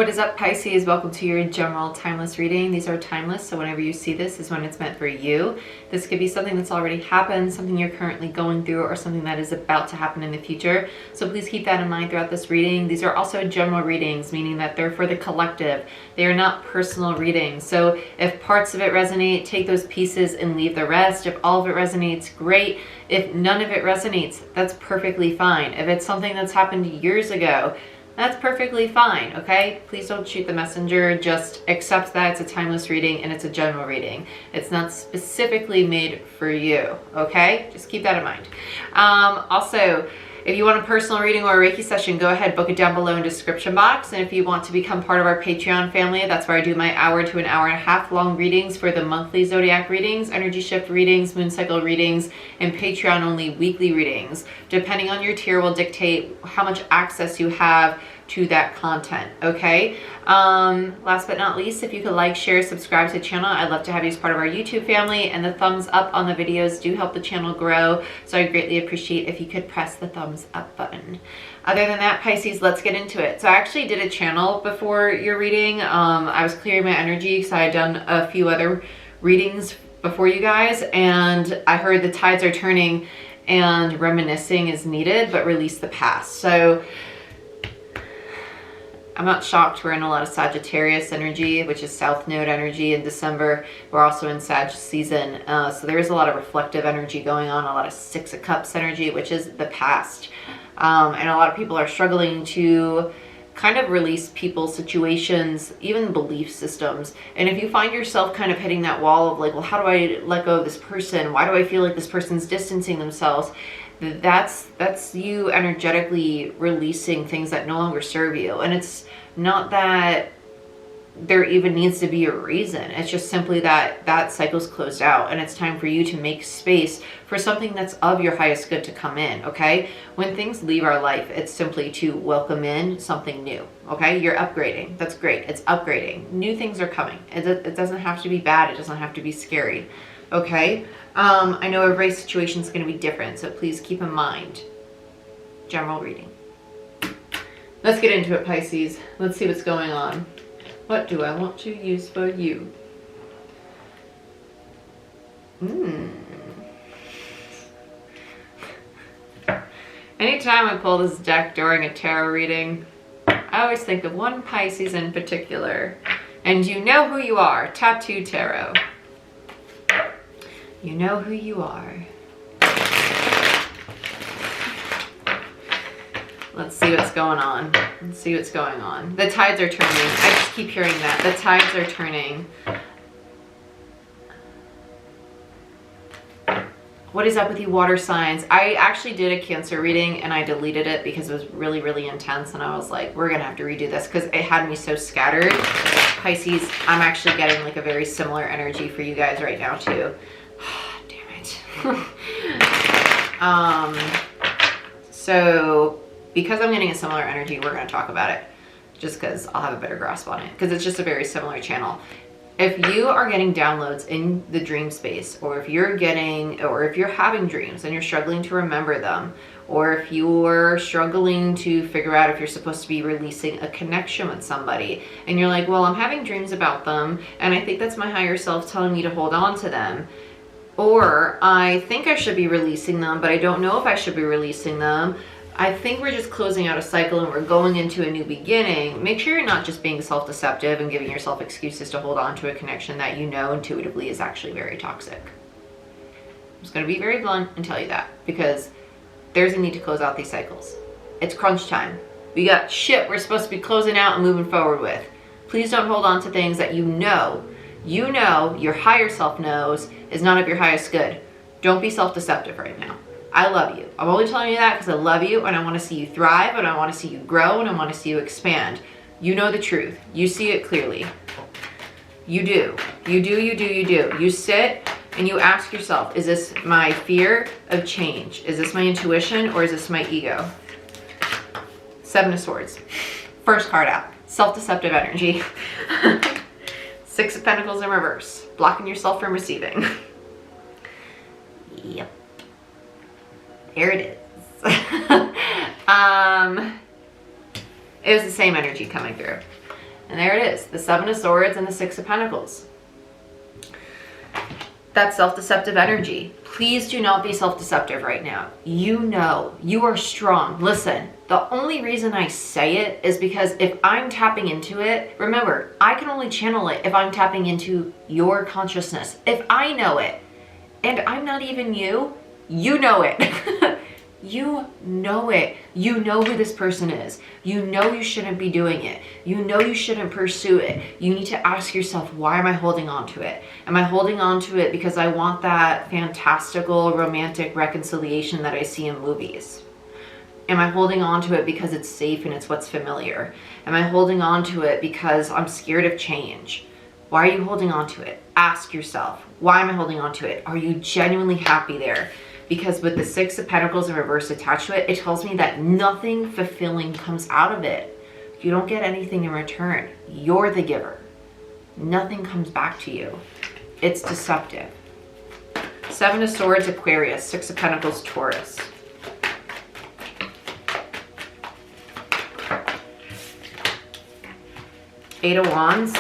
What is up, Pisces? Welcome to your general timeless reading. These are timeless, so whenever you see this is when it's meant for you. This could be something that's already happened, something you're currently going through, or something that is about to happen in the future. So please keep that in mind throughout this reading. These are also general readings, meaning that they're for the collective. They are not personal readings. So if parts of it resonate, take those pieces and leave the rest. If all of it resonates, great. If none of it resonates, that's perfectly fine. If it's something that's happened years ago, that's perfectly fine, okay? Please don't shoot the messenger. Just accept that it's a timeless reading and it's a general reading. It's not specifically made for you, okay? Just keep that in mind. Also, if you want a personal reading or a Reiki session, go ahead, book it down below in the description box. And if you want to become part of our Patreon family, that's where I do my hour to an hour and a half long readings for the monthly zodiac readings, energy shift readings, moon cycle readings, and Patreon only weekly readings. Depending on your tier will dictate how much access you have to that content, okay? Last but not least, if you could like, share, subscribe to the channel, I'd love to have you as part of our YouTube family, and the thumbs up on the videos do help the channel grow, so I greatly appreciate if you could press the thumbs up button. Other than that, Pisces, let's get into it. So I actually did a channel before your reading. I was clearing my energy because I had done a few other readings before you guys, and I heard the tides are turning and reminiscing is needed, but release the past. So I'm not shocked. We're in a lot of Sagittarius energy, which is South Node energy in December. We're also in Sag season. So there is a lot of reflective energy going on, a lot of Six of Cups energy, which is the past. And a lot of people are struggling to kind of release people, situations, even belief systems. And if you find yourself kind of hitting that wall of like, well, how do I let go of this person? Why do I feel like this person's distancing themselves? That's you energetically releasing things that no longer serve you. And it's not that there even needs to be a reason. It's just simply that that cycle's closed out and it's time for you to make space for something that's of your highest good to come in, okay? When things leave our life, it's simply to welcome in something new, okay? You're upgrading. That's great. It's upgrading. New things are coming. It doesn't have to be bad. It doesn't have to be scary, okay? I know every situation is going to be different, so please keep in mind. General reading. Let's get into it, Pisces. Let's see what's going on. What do I want to use for you? Anytime I pull this deck during a tarot reading, I always think of one Pisces in particular. And you know who you are. Tattoo Tarot. You know who you are. Let's see what's going on. Let's see what's going on. The tides are turning. I just keep hearing that. The tides are turning. What is up with you, water signs? I actually did a Cancer reading and I deleted it because it was really, really intense. And I was like, we're going to have to redo this because it had me so scattered. Pisces, I'm actually getting like a very similar energy for you guys right now too. Damn it. So because I'm getting a similar energy, we're going to talk about it just because I'll have a better grasp on it because it's just a very similar channel. If you are getting downloads in the dream space, or if you're having dreams and you're struggling to remember them, or if you're struggling to figure out if you're supposed to be releasing a connection with somebody and you're like, well, I'm having dreams about them and I think that's my higher self telling me to hold on to them. Or I think I should be releasing them, but I don't know if I should be releasing them. I think we're just closing out a cycle and we're going into a new beginning. Make sure you're not just being self-deceptive and giving yourself excuses to hold on to a connection that you know intuitively is actually very toxic. I'm just going to be very blunt and tell you that because there's a need to close out these cycles. It's crunch time. We got shit we're supposed to be closing out and moving forward with. Please don't hold on to things that you know your higher self knows is not of your highest good. Don't be self-deceptive right now. I love you. I'm only telling you that because I love you and I want to see you thrive and I want to see you grow and I want to see you expand. You know the truth. You see it clearly. You do. You do, you do, you do. You sit and you ask yourself, is this my fear of change? Is this my intuition or is this my ego? Seven of Swords. First card out. Self-deceptive energy. Six of Pentacles in reverse. Blocking yourself from receiving. Yep. There it is. It was the same energy coming through. And there it is, the Seven of Swords and the Six of Pentacles. That self-deceptive energy. Please do not be self-deceptive right now. You know, you are strong. Listen, the only reason I say it is because if I'm tapping into it, remember, I can only channel it if I'm tapping into your consciousness. If I know it, and I'm not even you, you know it. You know it. You know who this person is. You know you shouldn't be doing it. You know you shouldn't pursue it. You need to ask yourself, why am I holding on to it? Am I holding on to it because I want that fantastical romantic reconciliation that I see in movies? Am I holding on to it because it's safe and it's what's familiar? Am I holding on to it because I'm scared of change? Why are you holding on to it? Ask yourself, why am I holding on to it? Are you genuinely happy there? Because with the Six of Pentacles in reverse attached to it, it tells me that nothing fulfilling comes out of it. You don't get anything in return. You're the giver. Nothing comes back to you. It's deceptive. Seven of Swords, Aquarius. Six of Pentacles, Taurus. Eight of Wands.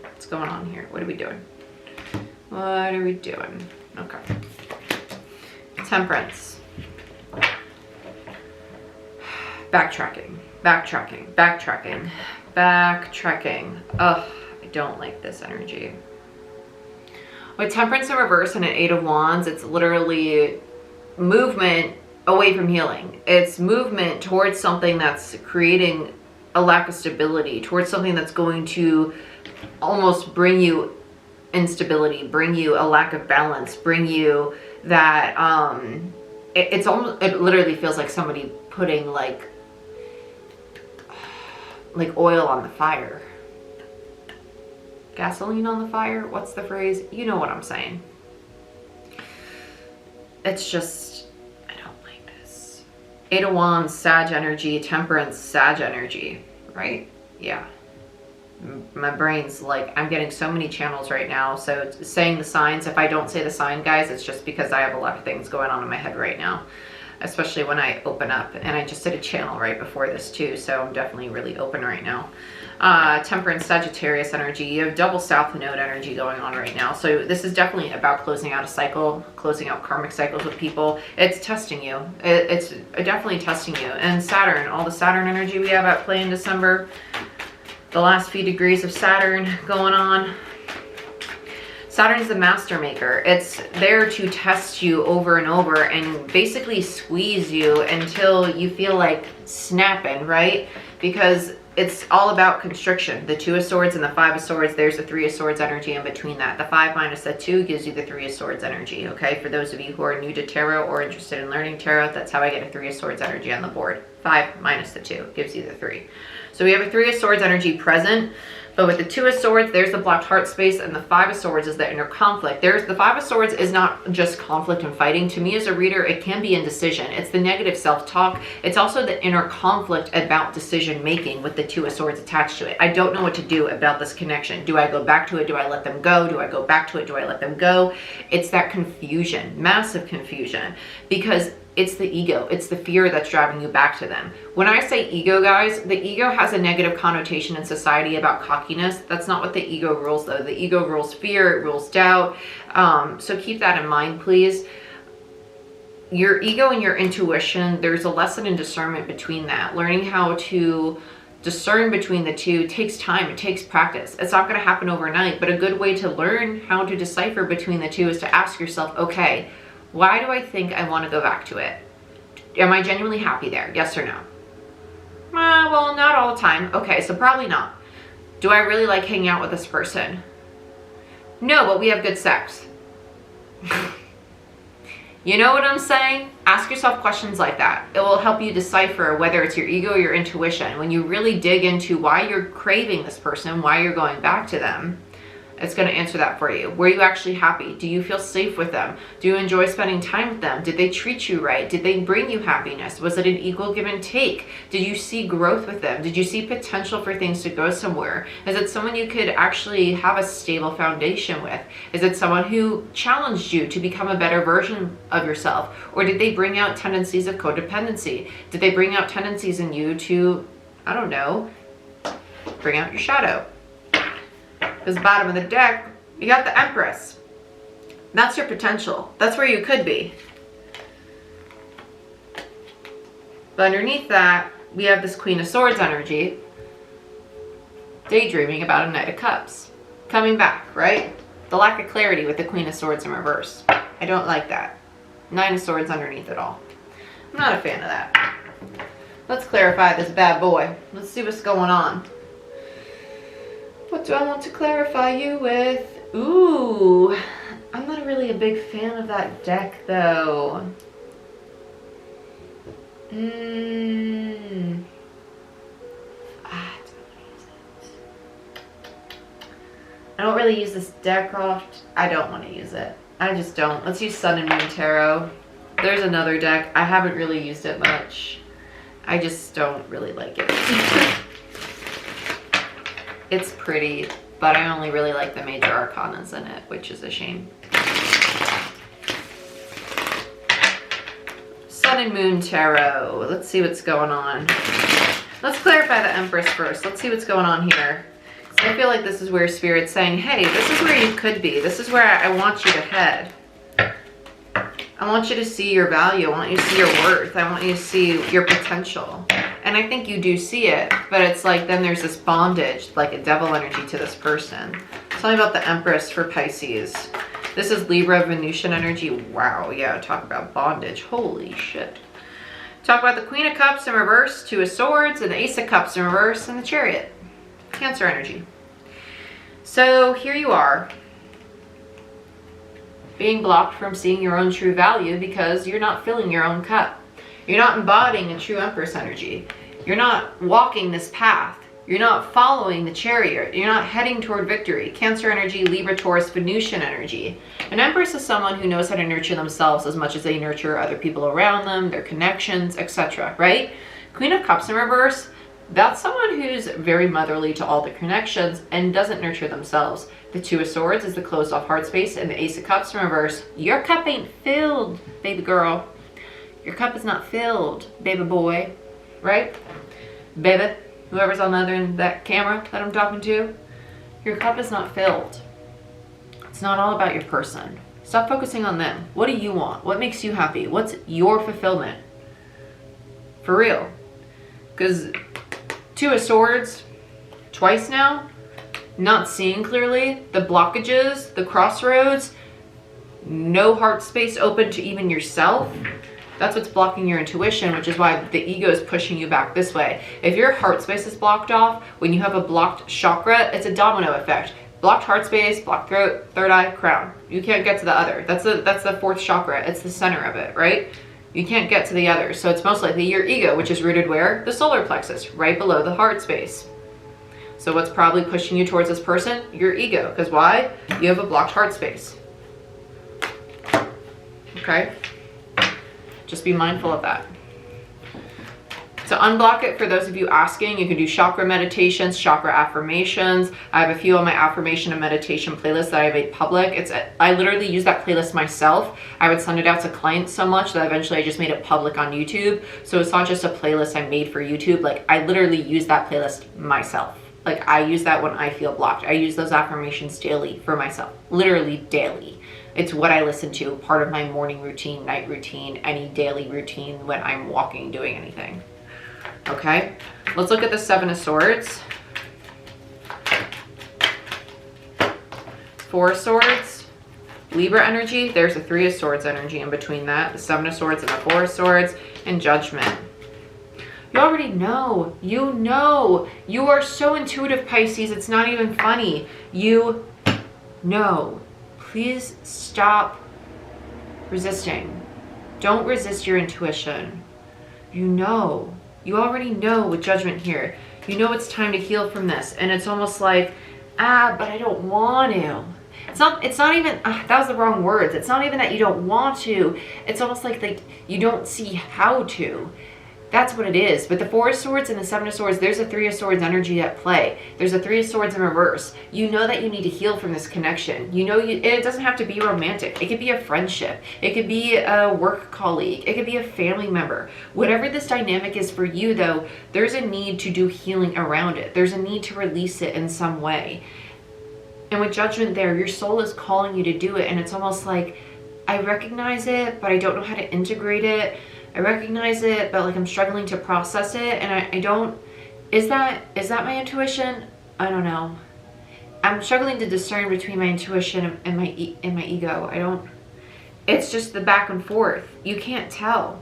What's going on here? What are we doing? What are we doing? Okay. Temperance. Backtracking. Ugh, I don't like this energy. With Temperance in reverse and an Eight of Wands, it's literally movement away from healing. It's movement towards something that's creating a lack of stability, towards something that's going to almost bring you instability, bring you a lack of balance, bring you that it literally feels like somebody putting like oil on the fire, gasoline on the fire. What's the phrase? You know what I'm saying. It's just, I don't like this. Eight of Wands, Sag energy. Temperance, Sag energy, right? Yeah. My brain's like, I'm getting so many channels right now. So it's saying the signs, if I don't say the sign, guys, it's just because I have a lot of things going on in my head right now, especially when I open up. And I just did a channel right before this too, so I'm definitely really open right now. Temperance, Sagittarius energy. You have double South Node energy going on right now. So this is definitely about closing out a cycle, closing out karmic cycles with people. It's testing you. It's definitely testing you. And Saturn, all the Saturn energy we have at play in December. The last few degrees of Saturn going on. Saturn is the master maker. It's there to test you over and over and basically squeeze you until you feel like snapping, right? Because it's all about constriction. The Two of Swords and the Five of Swords, there's the Three of Swords energy in between that. The 5 minus the 2 gives you the Three of Swords energy, okay? For those of you who are new to tarot or interested in learning tarot, that's how I get a Three of Swords energy on the board. 5 minus the 2 gives you the 3. So we have a Three of Swords energy present, but with the Two of Swords, there's the blocked heart space, and the Five of Swords is the inner conflict. The Five of Swords is not just conflict and fighting. To me as a reader, it can be indecision. It's the negative self-talk. It's also the inner conflict about decision-making with the Two of Swords attached to it. I don't know what to do about this connection. Do I go back to it? Do I let them go? Do I go back to it? Do I let them go? It's that confusion, massive confusion, because it's the ego. It's the fear that's driving you back to them. When I say ego, guys, the ego has a negative connotation in society about cockiness. That's not what the ego rules, though. The ego rules fear, it rules doubt. So keep that in mind, please. Your ego and your intuition, there's a lesson in discernment between that. Learning how to discern between the two takes time. It takes practice. It's not going to happen overnight, but a good way to learn how to decipher between the two is to ask yourself, okay, why do I think I want to go back to it? Am I genuinely happy there? Yes or no? Well, not all the time. Okay, so probably not. Do I really like hanging out with this person? No, but we have good sex. You know what I'm saying? Ask yourself questions like that. It will help you decipher whether it's your ego or your intuition. When you really dig into why you're craving this person, why you're going back to them, it's going to answer that for you. Were you actually happy? Do you feel safe with them? Do you enjoy spending time with them? Did they treat you right? Did they bring you happiness? Was it an equal give and take? Did you see growth with them? Did you see potential for things to go somewhere? Is it someone you could actually have a stable foundation with? Is it someone who challenged you to become a better version of yourself? Or did they bring out tendencies of codependency? Did they bring out tendencies in you to, I don't know, bring out your shadow. Because bottom of the deck, you got the Empress. That's your potential. That's where you could be. But underneath that, we have this Queen of Swords energy. Daydreaming about a Knight of Cups. Coming back, right? The lack of clarity with the Queen of Swords in reverse. I don't like that. Nine of Swords underneath it all. I'm not a fan of that. Let's clarify this bad boy. Let's see what's going on. What do I want to clarify you with? Ooh, I'm not really a big fan of that deck though. I don't really use this deck oft. I don't want to use it. I just don't. Let's use Sun and Moon Tarot. There's another deck. I haven't really used it much. I just don't really like it. It's pretty, but I only really like the major arcanas in it, which is a shame. Sun and Moon Tarot. Let's see what's going on. Let's clarify the Empress first. Let's see what's going on here. So I feel like this is where Spirit's saying, hey, this is where you could be. This is where I want you to head. I want you to see your value. I want you to see your worth. I want you to see your potential. And I think you do see it, but it's like then there's this bondage, like a devil energy to this person. Tell me about the Empress for Pisces. This is Libra Venusian energy. Wow, yeah, talk about bondage. Holy shit. Talk about the Queen of Cups in reverse, Two of Swords, and the Ace of Cups in reverse, and the Chariot. Cancer energy. So here you are, being blocked from seeing your own true value because you're not filling your own cup. You're not embodying a true Empress energy. You're not walking this path. You're not following the Chariot. You're not heading toward victory. Cancer energy, Libra, Taurus, Venusian energy. An Empress is someone who knows how to nurture themselves as much as they nurture other people around them, their connections, etc. Right? Queen of Cups in reverse, that's someone who's very motherly to all the connections and doesn't nurture themselves. The Two of Swords is the closed off heart space, and the Ace of Cups in reverse. Your cup ain't filled, baby girl. Your cup is not filled, baby boy. Right? Baby, whoever's on the other end of that camera that I'm talking to, your cup is not filled. It's not all about your person. Stop focusing on them. What do you want? What makes you happy? What's your fulfillment? For real. Because Two of Swords, twice now, not seeing clearly, the blockages, the crossroads, no heart space open to even yourself. That's what's blocking your intuition, which is why the ego is pushing you back this way. If your heart space is blocked off, when you have a blocked chakra, it's a domino effect. Blocked heart space, blocked throat, third eye, crown. You can't get to the other. That's the fourth chakra. It's the center of it, right? You can't get to the other. So it's most likely your ego, which is rooted where? The solar plexus, right below the heart space. So what's probably pushing you towards this person? Your ego. Because why? You have a blocked heart space. Okay? Just be mindful of that. To unblock it, for those of you asking, you can do chakra meditations, chakra affirmations. I have a few on my affirmation and meditation playlist that I made public. I literally use that playlist myself. I would send it out to clients so much that eventually I just made it public on YouTube. So it's not just a playlist I made for YouTube. Like, I literally use that playlist myself. Like, I use that when I feel blocked. I use those affirmations daily for myself, literally daily. It's what I listen to, part of my morning routine, night routine, any daily routine when I'm walking, doing anything. Okay, let's look at the Seven of Swords. Four of Swords, Libra energy. There's a Three of Swords energy in between that. The Seven of Swords and the Four of Swords, and Judgment. You already know. You know. You are so intuitive, Pisces. It's not even funny. You know. Please stop resisting. Don't resist your intuition. You know. You already know with Judgment here. You know it's time to heal from this. And it's almost like, but I don't want to. It's not even, that was the wrong words. It's not even that you don't want to. It's almost like you don't see how to. That's what it is. But the Four of Swords and the Seven of Swords, there's a Three of Swords energy at play. There's a Three of Swords in reverse. You know that you need to heal from this connection. You know, it doesn't have to be romantic. It could be a friendship. It could be a work colleague. It could be a family member. Whatever this dynamic is for you, though, there's a need to do healing around it. There's a need to release it in some way. And with Judgment there, your soul is calling you to do it. And it's almost like, I recognize it, but I don't know how to integrate it. I recognize it, but like I'm struggling to process it. And I don't, is that my intuition? I don't know. I'm struggling to discern between my intuition and my ego. It's just the back and forth. You can't tell.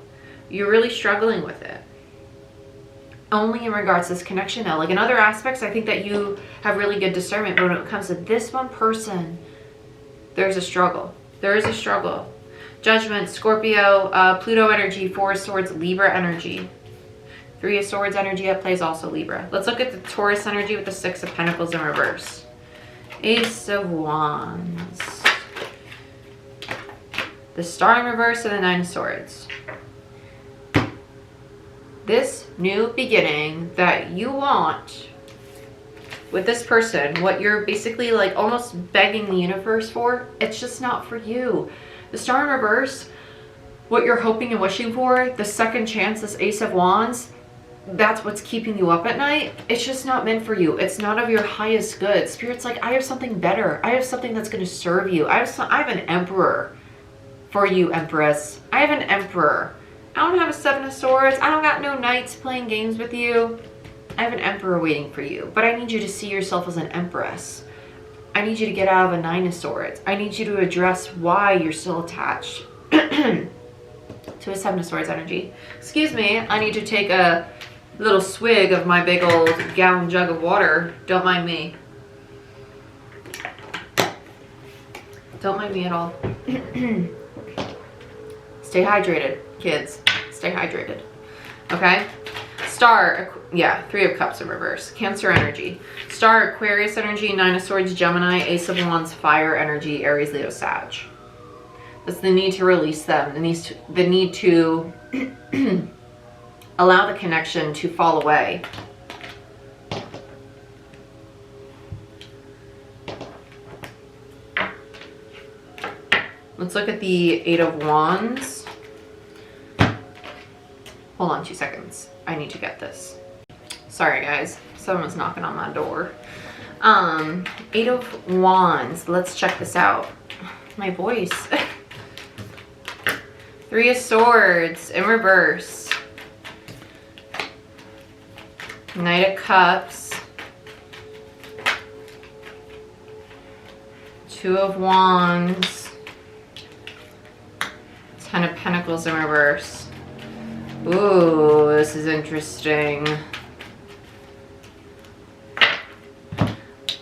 You're really struggling with it. Only in regards to this connection though. Like in other aspects, I think that you have really good discernment, but when it comes to this one person, there's a struggle. There is a struggle. Judgment, Scorpio, Pluto energy, Four of Swords, Libra energy. Three of Swords energy at play is also Libra. Let's look at the Taurus energy with the Six of Pentacles in reverse. Ace of Wands. The Star in reverse and the Nine of Swords. This new beginning that you want with this person, what you're basically like almost begging the universe for, it's just not for you. The Star in reverse, what you're hoping and wishing for, the second chance, this Ace of Wands, that's what's keeping you up at night. It's just not meant for you. It's not of your highest good. Spirit's like, I have something better. I have something that's going to serve you. I have an Emperor for you, Empress. I have an Emperor. I don't have a Seven of Swords. I don't got no knights playing games with you. I have an Emperor waiting for you. But I need you to see yourself as an Empress. I need you to get out of a Nine of Swords. I need you to address why you're still attached to a Seven of Swords energy. Excuse me, I need to take a little swig of my big old gallon jug of water. Don't mind me. Don't mind me at all. Stay hydrated, kids. Stay hydrated. Okay? Star, yeah, Three of Cups in reverse. Cancer energy. Star, Aquarius energy, Nine of Swords, Gemini, Ace of Wands, Fire energy, Aries, Leo, Sag. That's the need to release them. The need to allow the connection to fall away. Let's look at the Eight of Wands. Hold on 2 seconds. I need to get this. Sorry guys, someone's knocking on my door. Eight of Wands. Let's check this out. My voice. Three of Swords in reverse. Knight of Cups. Two of Wands. Ten of Pentacles in reverse. Ooh, this is interesting.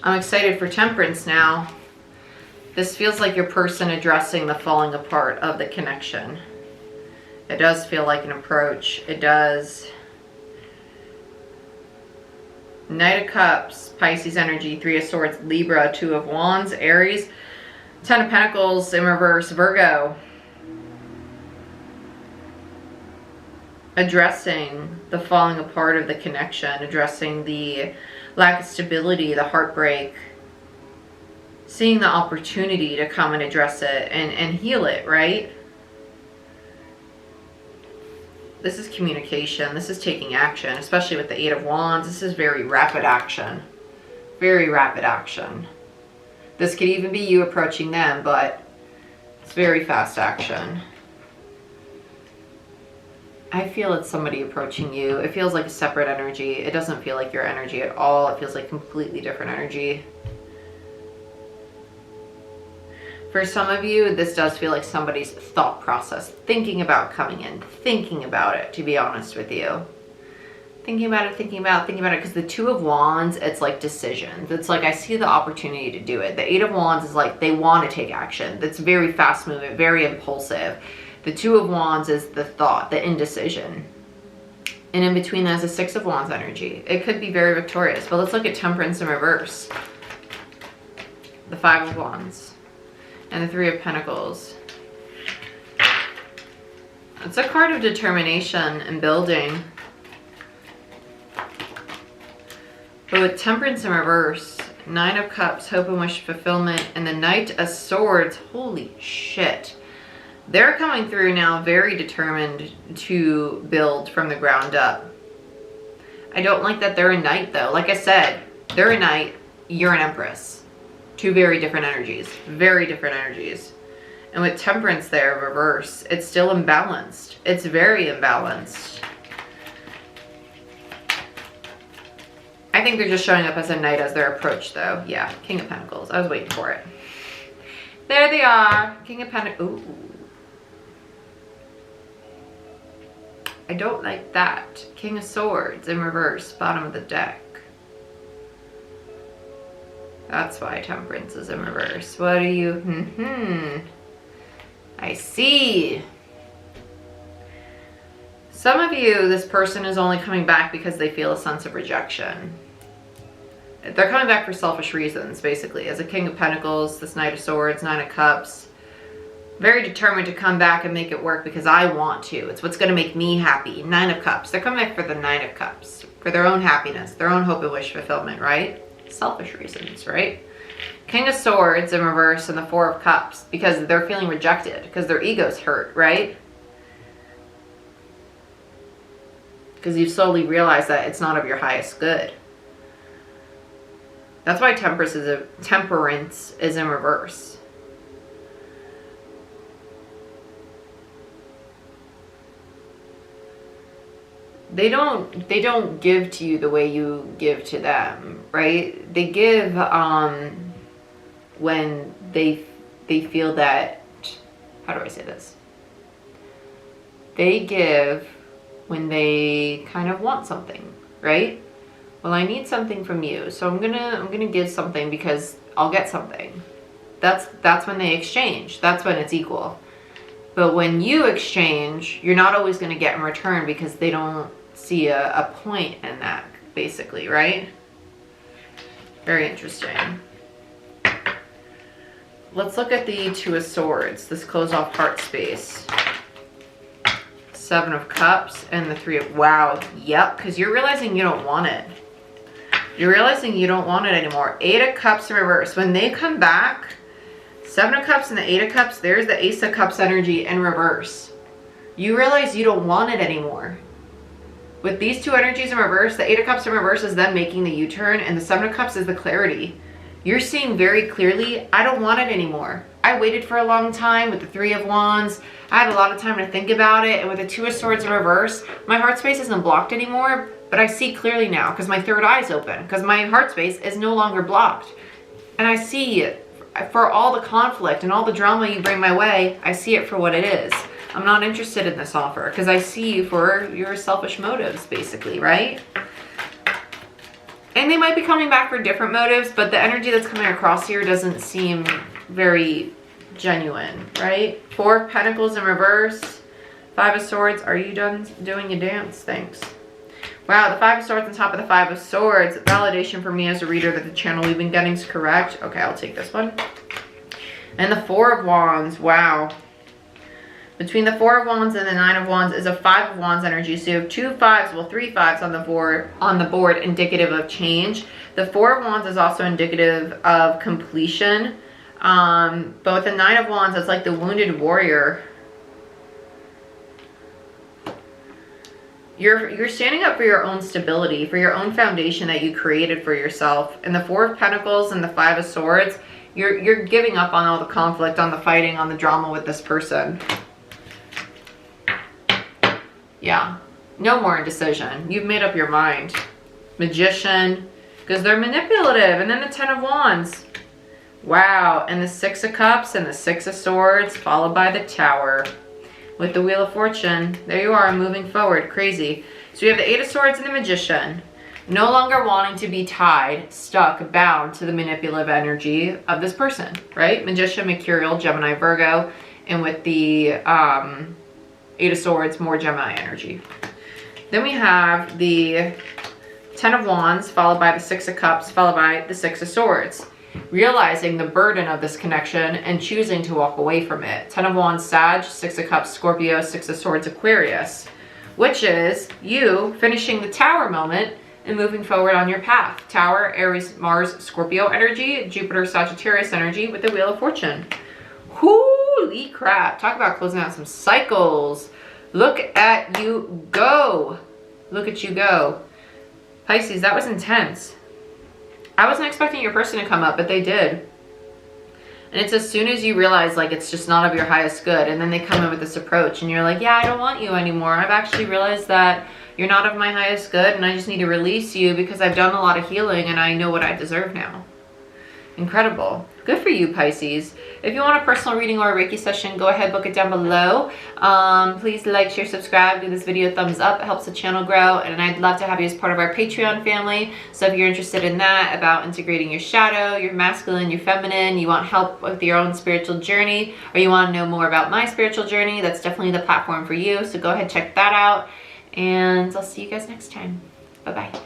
I'm excited for Temperance now. This feels like your person addressing the falling apart of the connection. It does feel like an approach. It does. Knight of Cups, Pisces energy, Three of Swords, Libra, Two of Wands, Aries, Ten of Pentacles in reverse, Virgo. Addressing the falling apart of the connection, addressing the lack of stability, the heartbreak, seeing the opportunity to come and address it and heal it, right? This is communication. This is taking action, especially with the Eight of Wands. This is very rapid action. Very rapid action. This could even be you approaching them, but it's very fast action. I feel it's somebody approaching you. It feels like a separate energy. It doesn't feel like your energy at all. It feels like completely different energy. For some of you, this does feel like somebody's thought process, thinking about coming in, thinking about it, to be honest with you. Thinking about it, because the Two of Wands, it's like decisions. It's like I see the opportunity to do it. The Eight of Wands is like they want to take action. That's very fast moving, very impulsive. The Two of Wands is the thought, the indecision. And in between that is a Six of Wands energy. It could be very victorious. But let's look at Temperance in reverse. The Five of Wands. And the Three of Pentacles. It's a card of determination and building. But with Temperance in reverse, Nine of Cups, hope and wish fulfillment, and the Knight of Swords, holy shit. They're coming through now very determined to build from the ground up. I don't like that they're a knight though. Like I said, they're a knight, you're an empress. Two very different energies. Very different energies. And with Temperance there, reverse, it's still imbalanced. It's very imbalanced. I think they're just showing up as a knight as their approach though. Yeah, King of Pentacles. I was waiting for it. There they are. King of Pentacles. Ooh. I don't like that. King of Swords in reverse, bottom of the deck. That's why Temperance is in reverse. What are you? I see. Some of you, this person is only coming back because they feel a sense of rejection. They're coming back for selfish reasons, basically. As a King of Pentacles, this Knight of Swords, Nine of Cups. Very determined to come back and make it work because I want to. It's what's going to make me happy. Nine of Cups. They're coming back for the Nine of Cups. For their own happiness, their own hope and wish fulfillment, right? Selfish reasons, right? King of Swords in reverse and the Four of Cups because they're feeling rejected, because their ego's hurt, right? Because you slowly realize that it's not of your highest good. That's why Temperance is in reverse. They don't give to you the way you give to them, right? They give when they feel that, how do I say this? They give when they kind of want something, right? Well, I need something from you, so I'm gonna give something because I'll get something. That's when they exchange. That's when it's equal. But when you exchange, you're not always gonna get in return because they don't see a point in that, basically, right? Very interesting. Let's look at the Two of Swords, this close off heart space. Seven of Cups and the Three of, wow, yep, because you're realizing you don't want it. You're realizing you don't want it anymore. Eight of Cups in reverse. When they come back, Seven of Cups and the Eight of Cups, there's the Ace of Cups energy in reverse. You realize you don't want it anymore. With these two energies in reverse, the Eight of Cups in reverse is them making the U-turn, and the Seven of Cups is the clarity. You're seeing very clearly, I don't want it anymore. I waited for a long time with the Three of Wands. I had a lot of time to think about it, and with the Two of Swords in reverse, my heart space isn't blocked anymore, but I see clearly now because my third eye is open, because my heart space is no longer blocked. And I see it for all the conflict and all the drama you bring my way, I see it for what it is. I'm not interested in this offer because I see you for your selfish motives, basically, right? And they might be coming back for different motives, but the energy that's coming across here doesn't seem very genuine, right? Four of Pentacles in reverse. Five of Swords. Are you done doing your dance? Thanks. Wow, the Five of Swords on top of the Five of Swords. Validation for me as a reader that the channel we've been getting is correct. Okay, I'll take this one. And the Four of Wands. Wow. Between the Four of Wands and the Nine of Wands is a Five of Wands energy. So you have two fives, well, three fives on the board, indicative of change. The Four of Wands is also indicative of completion. But with the Nine of Wands, it's like the wounded warrior. You're standing up for your own stability, for your own foundation that you created for yourself. And the Four of Pentacles and the Five of Swords, you're giving up on all the conflict, on the fighting, on the drama with this person. Yeah, no more indecision. You've made up your mind. Magician, because they're manipulative. And then the Ten of Wands. Wow, and the Six of Cups and the Six of Swords, followed by the Tower. With the Wheel of Fortune, there you are, moving forward, crazy. So you have the Eight of Swords and the Magician. No longer wanting to be tied, stuck, bound to the manipulative energy of this person, right? Magician, Mercurial, Gemini, Virgo. And with the Eight of Swords, more Gemini energy. Then we have the Ten of Wands, followed by the Six of Cups, followed by the Six of Swords. Realizing the burden of this connection and choosing to walk away from it. Ten of Wands, Sag, Six of Cups, Scorpio, Six of Swords, Aquarius. Which is you finishing the Tower moment and moving forward on your path. Tower, Aries, Mars, Scorpio energy, Jupiter, Sagittarius energy with the Wheel of Fortune. Holy crap. Talk about closing out some cycles. Look at you go. Look at you go. Pisces, that was intense. I wasn't expecting your person to come up, but they did. And it's as soon as you realize like it's just not of your highest good, and then they come in with this approach and you're like, yeah, I don't want you anymore. I've actually realized that you're not of my highest good and I just need to release you because I've done a lot of healing and I know what I deserve now. Incredible. Good for you, Pisces. If you want a personal reading or a Reiki session, go ahead, book it down below. Please like, share, subscribe, give this video a thumbs up. It helps the channel grow, and I'd love to have you as part of our Patreon family. So if you're interested in that, about integrating your shadow, your masculine, your feminine, you want help with your own spiritual journey, or you want to know more about my spiritual journey, that's definitely the platform for you. So go ahead, check that out, and I'll see you guys next time. Bye-bye.